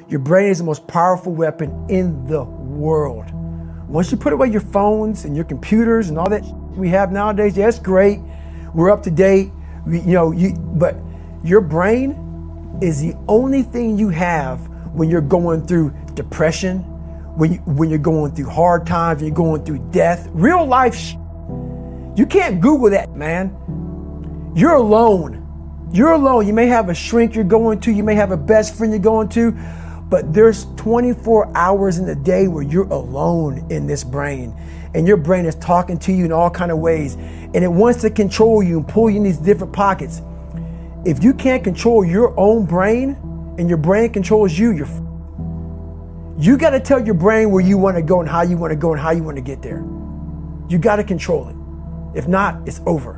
Your brain is the most powerful weapon in the world. Once you put away your phones and your computers and all that we have nowadays, yeah, it's great. We're up to date. But your brain is the only thing you have when you're going through depression, when you're going through hard times, when you're going through death, real life. You can't Google that, man. You're alone. You're alone. You may have a shrink you're going to, you may have a best friend you're going to, but there's 24 hours in the day where you're alone in this brain, and your brain is talking to you in all kinds of ways, and it wants to control you and pull you in these different pockets. If you can't control your own brain and your brain controls you, you got to tell your brain where you want to go and how you want to go and how you want to get there. You got to control it. If not, it's over.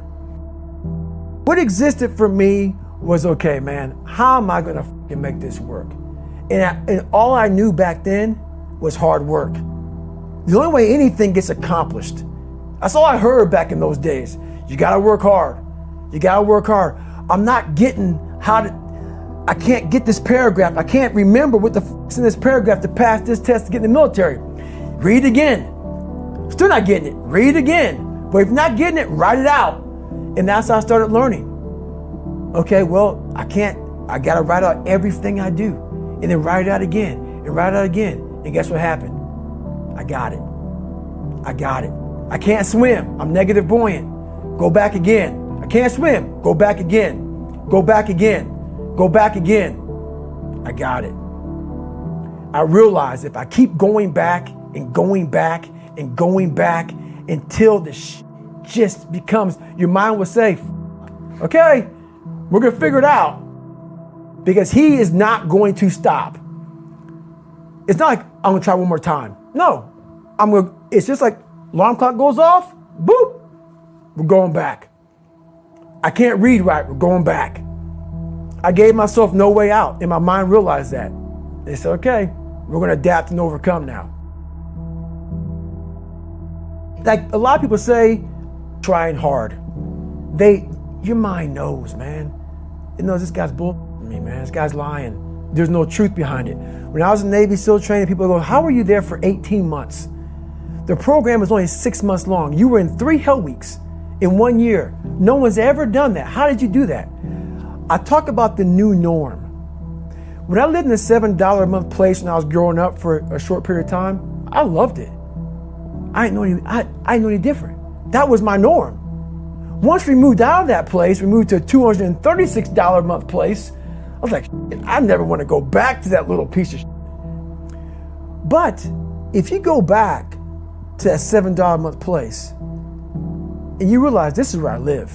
What existed for me was, okay, man, how am I going to make this work? And all I knew back then was hard work. The only way anything gets accomplished. That's all I heard back in those days. You got to work hard. You got to work hard. I'm not getting I can't get this paragraph. I can't remember what the f***'s in this paragraph to pass this test to get in the military. Read it again. Still not getting it. Read it again. But if you're not getting it, write it out. And that's how I started learning. Okay, well, I got to write out everything I do. And then write it out again. And write it out again. And guess what happened? I got it. I can't swim. I'm negative buoyant. Go back again. I can't swim. Go back again. Go back again. Go back again. I got it. I realized if I keep going back and going back and going back until the just becomes, your mind will say, okay, we're going to figure it out, because he is not going to stop. It's not like I'm going to try one more time. No, it's just like alarm clock goes off, boop, we're going back. I can't read right, we're going back. I gave myself no way out, and my mind realized that. They said, okay, we're going to adapt and overcome now. Like a lot of people say, trying hard. Your mind knows, man. It knows this guy's bullshitting me, man. This guy's lying. There's no truth behind it. When I was in Navy SEAL training, people go, how were you there for 18 months? The program was only 6 months long. You were in 3 hell weeks in 1 year. No one's ever done that. How did you do that? I talk about the new norm. When I lived in a $7 a month place when I was growing up for a short period of time, I loved it. I didn't know any different. That was my norm. Once we moved out of that place, we moved to a $236 a month place. I was like, I never want to go back to that little piece of shit. But if you go back to that $7 a month place and you realize this is where I live,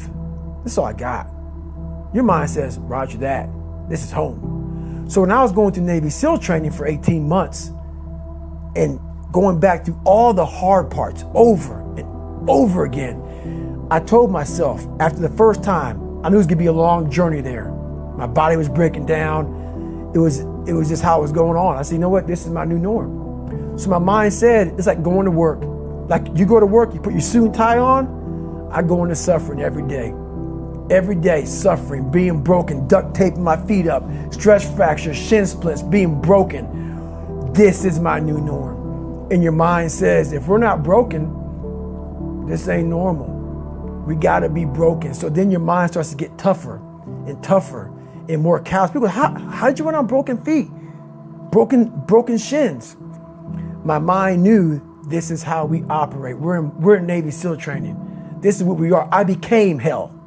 this is all I got, your mind says, roger that, this is home. So when I was going through Navy SEAL training for 18 months and going back through all the hard parts over and over again, I told myself after the first time, I knew it was gonna be a long journey there. My body was breaking down. It was just how it was going on. I said, you know what? This is my new norm. So my mind said, it's like going to work. Like you go to work, you put your suit and tie on. I go into suffering every day. Every day, suffering, being broken, duct taping my feet up, stress fractures, shin splints, being broken. This is my new norm. And your mind says, if we're not broken, this ain't normal. We gotta be broken. So then your mind starts to get tougher and tougher and more callous. People, how did you run on broken feet? Broken shins. My mind knew this is how we operate. We're in Navy SEAL training. This is what we are. I became hell.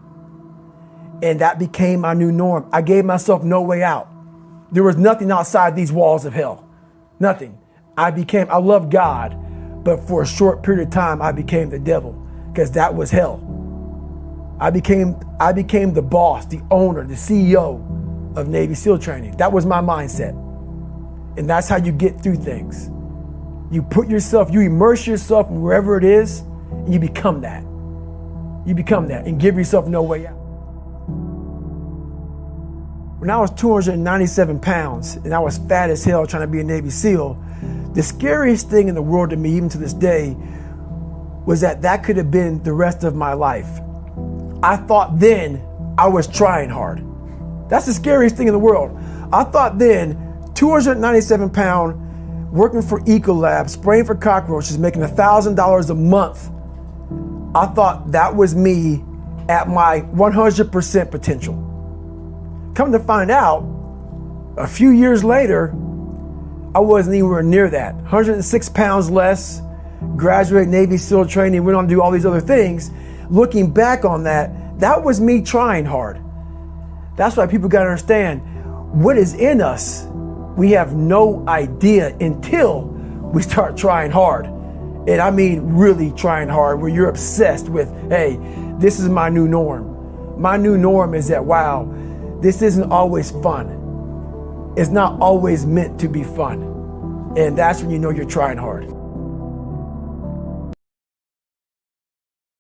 And that became my new norm. I gave myself no way out. There was nothing outside these walls of hell. Nothing. I loved God, but for a short period of time, I became the devil, because that was hell. I became the boss, the owner, the CEO of Navy SEAL training. That was my mindset. And that's how you get through things. You immerse yourself in wherever it is, and you become that. You become that and give yourself no way out. When I was 297 pounds and I was fat as hell trying to be a Navy SEAL, the scariest thing in the world to me, even to this day, was that could have been the rest of my life. I thought then I was trying hard. That's the scariest thing in the world. I thought then 297 pound, working for Ecolab, spraying for cockroaches, making $1,000 a month. I thought that was me at my 100% potential. Come to find out, a few years later, I wasn't anywhere near that. 106 pounds less, graduated Navy SEAL training, went on to do all these other things. Looking back on that, that was me trying hard. That's why people gotta understand, what is in us, we have no idea until we start trying hard. And I mean really trying hard, where you're obsessed with, hey, this is my new norm. My new norm is that, wow, this isn't always fun. It's not always meant to be fun. And that's when you know you're trying hard.